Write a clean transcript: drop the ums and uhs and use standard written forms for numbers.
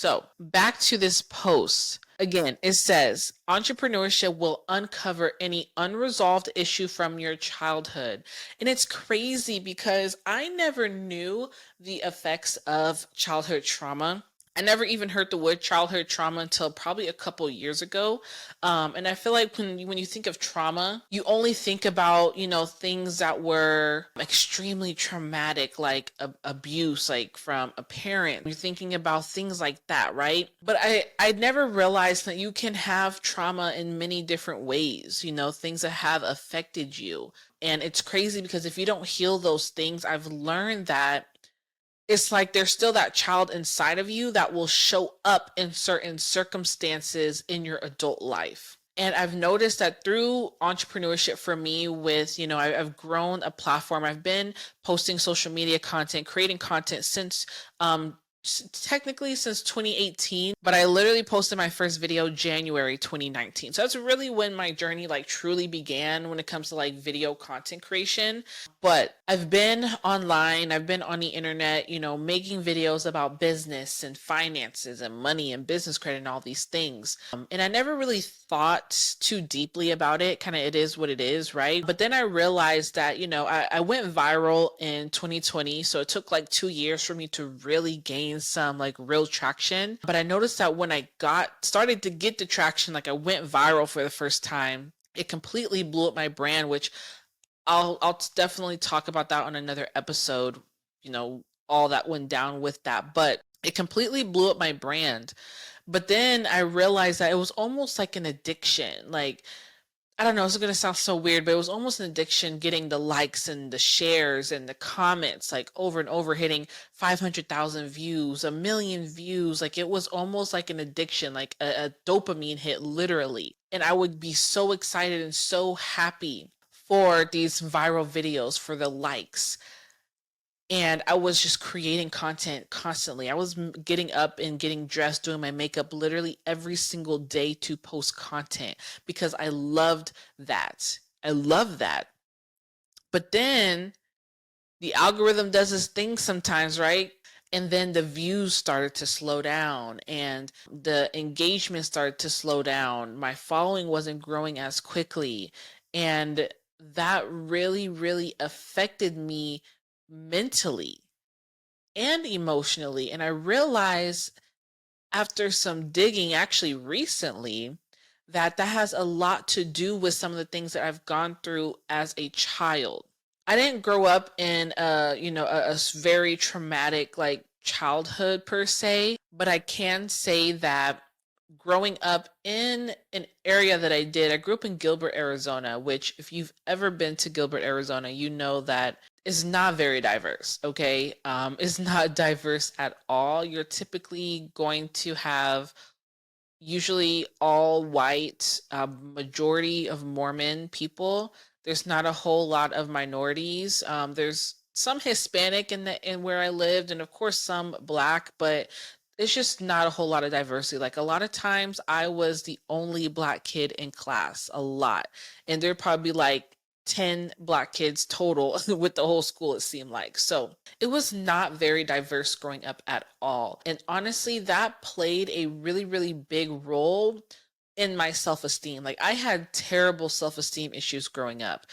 So back to this post. Again, it says entrepreneurship will uncover any unresolved issue from your childhood. And it's crazy because I never knew the effects of childhood trauma. I never even heard the word childhood trauma until probably a couple years ago. And I feel like when you think of trauma, you only think about, things that were extremely traumatic, like abuse, like from a parent. You're thinking about things like that, right? But I never realized that you can have trauma in many different ways, things that have affected you. And it's crazy because if you don't heal those things, I've learned that it's like there's still that child inside of you that will show up in certain circumstances in your adult life. And I've noticed that through entrepreneurship for me, I've grown a platform. I've been posting social media content, creating content since technically since 2018, but I literally posted my first video January 2019. So that's really when my journey like truly began when it comes to like video content creation. But I've been online, I've been on the internet, making videos about business and finances and money and business credit and all these things. And I never really thought too deeply about it. Kind of it is what it is, right? But then I realized that, I went viral in 2020. So it took like 2 years for me to really gain some like real traction. But I noticed that when I started to get the traction, like I went viral for the first time, it completely blew up my brand, which I'll definitely talk about that on another episode, all that went down with that, but it completely blew up my brand. But then I realized that it was almost like an addiction. Like, I don't know, it's going to sound so weird, but it was almost an addiction getting the likes and the shares and the comments like over and over, hitting 500,000 views, a million views. Like it was almost like an addiction, like a dopamine hit, literally. And I would be so excited and so happy for these viral videos, for the likes. And I was just creating content constantly. I was getting up and getting dressed, doing my makeup literally every single day to post content because I loved that. I love that. But then the algorithm does this thing sometimes, right? And then the views started to slow down and the engagement started to slow down. My following wasn't growing as quickly. And that really, really affected me mentally and emotionally. And I realized after some digging, actually recently, that has a lot to do with some of the things that I've gone through as a child. I didn't grow up in a very traumatic like childhood per se, but I can say that growing up in an area that I grew up in Gilbert, Arizona, which if you've ever been to Gilbert, Arizona, you know that is not very diverse, okay? It's not diverse at all. You're typically going to have usually all white, majority of Mormon people. There's not a whole lot of minorities. There's some Hispanic in where I lived, and of course some Black, but it's just not a whole lot of diversity. Like a lot of times, I was the only Black kid in class, a lot, and there'd probably be like 10 Black kids total with the whole school, it seemed like. So it was not very diverse growing up at all. And honestly, that played a really, really big role in my self esteem. Like I had terrible self esteem issues growing up,